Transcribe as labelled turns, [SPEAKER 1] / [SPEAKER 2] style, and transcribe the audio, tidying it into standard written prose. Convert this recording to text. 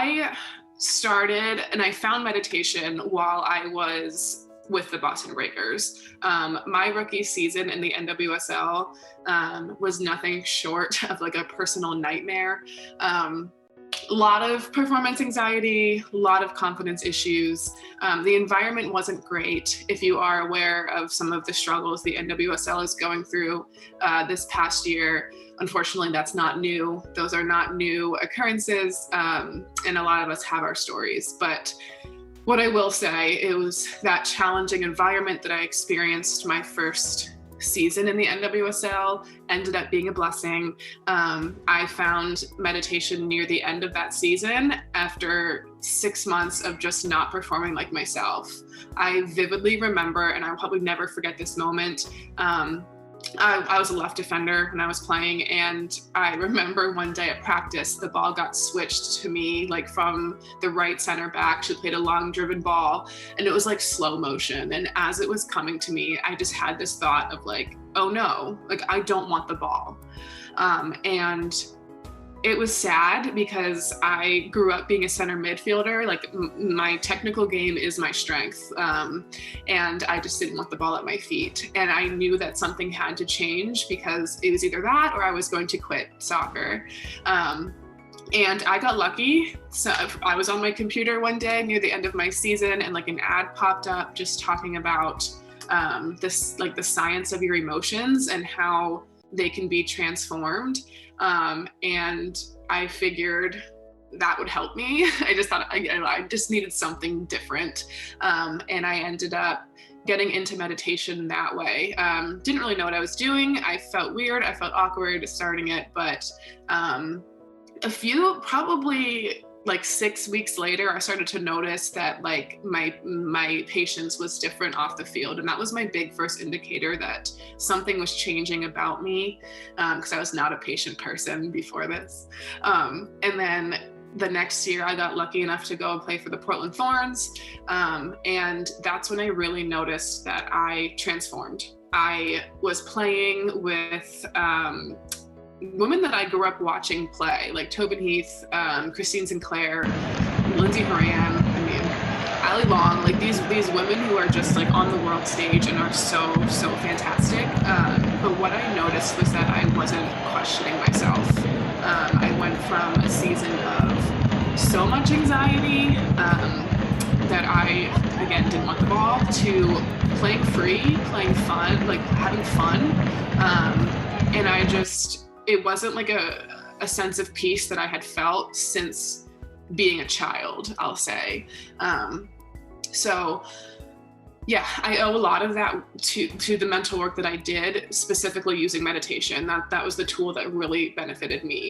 [SPEAKER 1] I started and I found meditation while I was with the Boston Breakers. My rookie season in the NWSL was nothing short of like a personal nightmare. A lot of performance anxiety, a lot of confidence issues. The environment wasn't great. If you are aware of some of the struggles the NWSL is going through this past year, unfortunately, that's not new. Those are not new occurrences, and a lot of us have our stories. But what I will say, it was that challenging environment that I experienced my first season in the NWSL ended up being a blessing. I found meditation near the end of that season after 6 months of just not performing like myself. I vividly remember, and I'll probably never forget this moment. I was a left defender when I was playing, and I remember one day at practice, the ball got switched to me like from the right center back. She played a long driven ball, and it was like slow motion. And as it was coming to me, I just had this thought of like, oh no, like I don't want the ball. And it was sad because I grew up being a center midfielder. Like my technical game is my strength. And I just didn't want the ball at my feet. And I knew that something had to change because it was either that or I was going to quit soccer. And I got lucky. So I was on my computer one day near the end of my season, and like an ad popped up just talking about this, like the science of your emotions and how they can be transformed. And I figured that would help me. I just thought I just needed something different. And I ended up getting into meditation that way. Didn't really know what I was doing. I felt weird. I felt awkward starting it, but probably like 6 weeks later, I started to notice that like my patience was different off the field. And that was my big first indicator that something was changing about me, because I was not a patient person before this. And then the next year I got lucky enough to go and play for the Portland Thorns. And that's when I really noticed that I transformed. I was playing with women that I grew up watching play, like Tobin, Heath, Christine Sinclair, Lindsay Horan, Ali Long, like these women who are just like on the world stage and are so fantastic. But what I noticed was that I wasn't questioning myself. I went from a season of so much anxiety that I, again, didn't want the ball, to playing free, playing fun, like having fun. And it wasn't like a sense of peace that I had felt since being a child, I'll say. So yeah, I owe a lot of that to the mental work that I did, specifically using meditation. That was the tool that really benefited me.